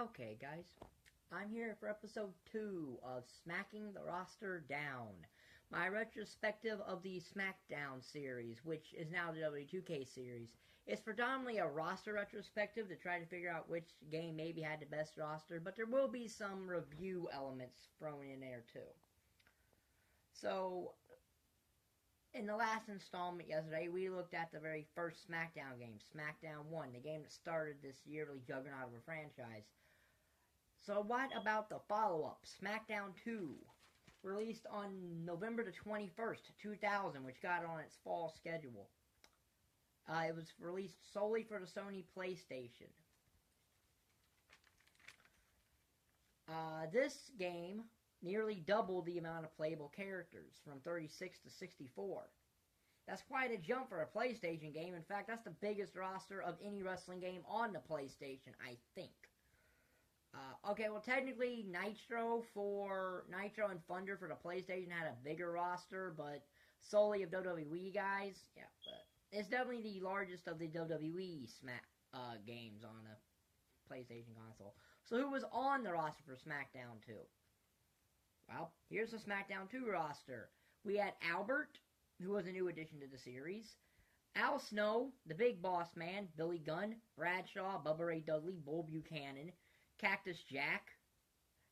Okay, guys, I'm here for episode 2 of Smacking the Roster Down, my retrospective of the SmackDown series, which is now the W2K series. It's predominantly a roster retrospective to try to figure out which game maybe had the best roster, but there will be some review elements thrown in there too. So, in the last installment yesterday, we looked at the very first SmackDown game, SmackDown 1, the game that started this yearly juggernaut of a franchise. So what about the follow-up, SmackDown 2, released on November the 21st, 2000, which got on its fall schedule. It was released solely for the Sony PlayStation. This game nearly doubled the amount of playable characters, from 36 to 64. That's quite a jump for a PlayStation game. In fact, that's the biggest roster of any wrestling game on the PlayStation, I think. Okay, well, technically, Nitro and Thunder for the PlayStation had a bigger roster, but solely of WWE guys, yeah, but it's definitely the largest of the WWE games on the PlayStation console. So who was on the roster for SmackDown 2? Well, here's the SmackDown 2 roster. We had Albert, who was a new addition to the series, Al Snow, the Big Boss Man, Billy Gunn, Bradshaw, Bubba Ray Dudley, Bull Buchanan, Cactus Jack,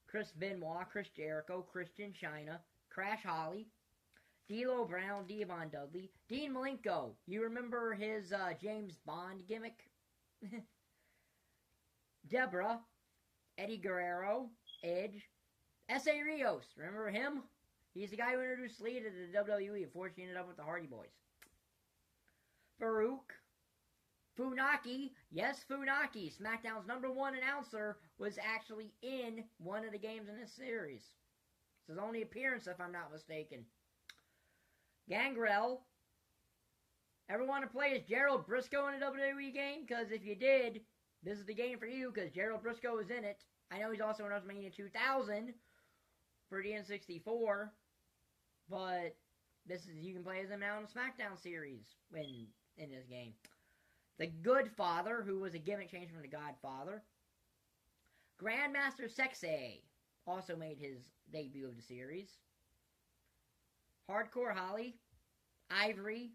Chris Benoit, Chris Jericho, Christian China, Crash Holly, D'Lo Brown, Devon Dudley, Dean Malenko. You remember his James Bond gimmick? Deborah, Eddie Guerrero, Edge, S.A. Rios. Remember him? He's the guy who introduced Lee to the WWE. Unfortunately, he ended up with the Hardy Boys. Farouk, Funaki, yes, Funaki, SmackDown's #1 announcer, was actually in one of the games in this series. It's his only appearance, if I'm not mistaken. Gangrel. Ever want to play as Gerald Briscoe in a WWE game? Because if you did, this is the game for you, because Gerald Briscoe is in it. I know he's also in WrestleMania 2000 for the N64, but you can play as him now in the SmackDown series in this game. The Good Father, who was a gimmick change from the Godfather. Grandmaster Sexay also made his debut of the series. Hardcore Holly, Ivory,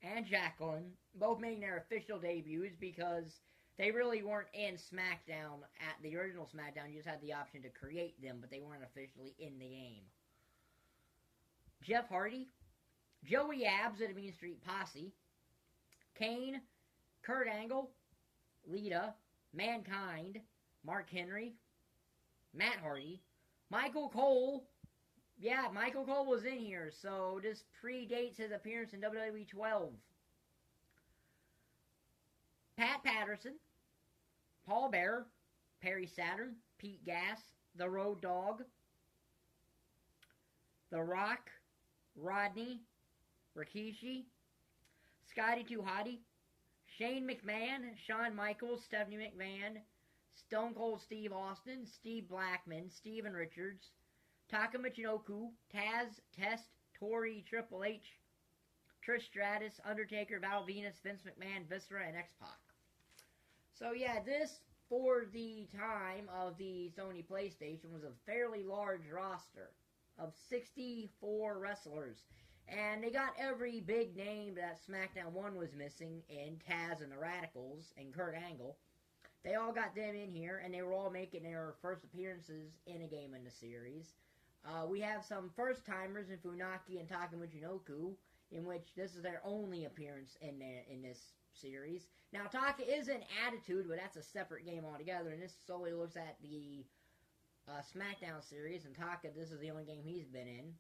and Jacqueline, both making their official debuts because they really weren't in SmackDown at the original SmackDown. You just had the option to create them, but they weren't officially in the game. Jeff Hardy, Joey Abs of the Mean Street Posse, Kane, Kurt Angle, Lita, Mankind, Mark Henry, Matt Hardy, Michael Cole. Yeah, Michael Cole was in here, so this predates his appearance in WWE 12. Pat Patterson, Paul Bearer, Perry Saturn, Pete Gas, The Road Dogg, The Rock, Rodney, Rikishi, Scotty Too Hotty, Shane McMahon, Shawn Michaels, Stephanie McMahon, Stone Cold Steve Austin, Steve Blackman, Steven Richards, Taka Michinoku, Taz, Test, Tori, Triple H, Trish Stratus, Undertaker, Val Venus, Vince McMahon, Viscera, and X-Pac. So yeah, this, for the time of the Sony PlayStation, was a fairly large roster of 64 wrestlers. And they got every big name that SmackDown 1 was missing in Taz and the Radicals and Kurt Angle. They all got them in here, and they were all making their first appearances in a game in the series. We have some first-timers in Funaki and Taka Michinoku, in which this is their only appearance in this series. Now, Taka is in Attitude, but that's a separate game altogether, and this solely looks at the SmackDown series, and Taka, this is the only game he's been in.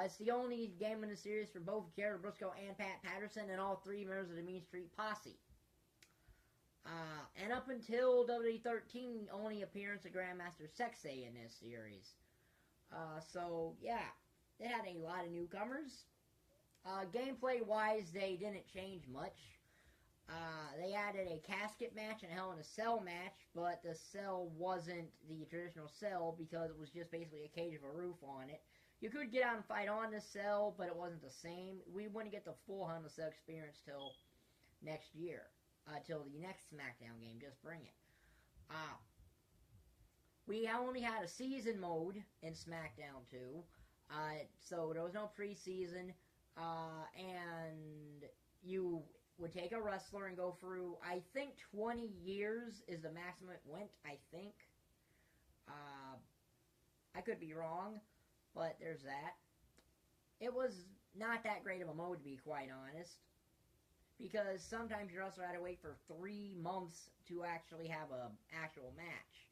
It's the only game in the series for both Gerald Briscoe and Pat Patterson, and all three members of the Mean Street Posse. And up until WWE 13, only appearance of Grandmaster Sexay in this series. So, yeah, they had a lot of newcomers. Gameplay-wise, they didn't change much. They added a casket match and a Hell in a Cell match, but the cell wasn't the traditional cell because it was just basically a cage with a roof on it. You could get out and fight on the cell, but it wasn't the same. We wouldn't get the full Hell in a Cell experience till next year. Till the next SmackDown game. Just bring it. we only had a season mode in SmackDown 2. So there was no preseason. And you would take a wrestler and go through, I think 20 years is the maximum it went, I think. I could be wrong, but there's that. It was not that great of a mode, to be quite honest, because sometimes your wrestler had to wait for 3 months to actually have an actual match,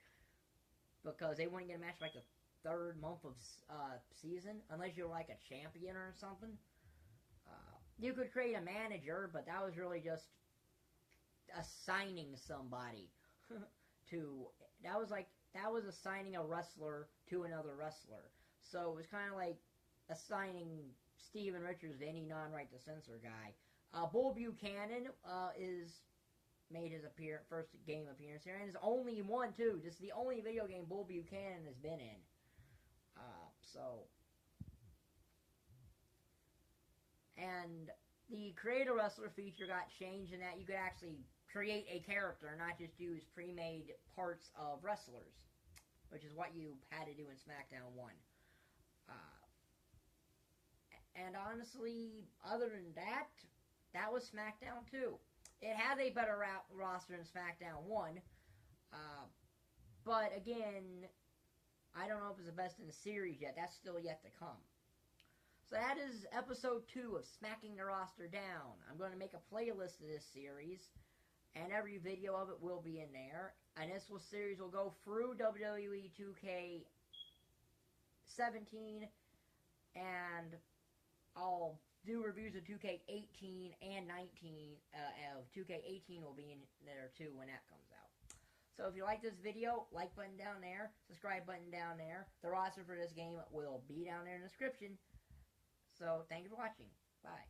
because they wouldn't get a match like the 3rd month of season, unless you were like a champion or something. You could create a manager, but that was really just assigning somebody to. That was assigning a wrestler to another wrestler. So it was kind of like assigning Steven Richards to any non-right to censor guy. Bull Buchanan made his first game appearance here, and his only one too. This is the only video game Bull Buchanan has been in. And the Create a Wrestler feature got changed in that you could actually create a character, not just use pre-made parts of wrestlers, which is what you had to do in SmackDown 1. And honestly, other than that, that was SmackDown 2. It has a better roster than SmackDown 1, but again, I don't know if it's the best in the series yet. That's still yet to come. So that is episode 2 of Smacking the Roster Down. I'm going to make a playlist of this series, and every video of it will be in there. And this series will go through WWE 2K17, and I'll do reviews of 2K18 and 19. 2K18 will be in there too when that comes out. So if you like this video, like button down there, subscribe button down there. The roster for this game will be down there in the description. So, thank you for watching. Bye.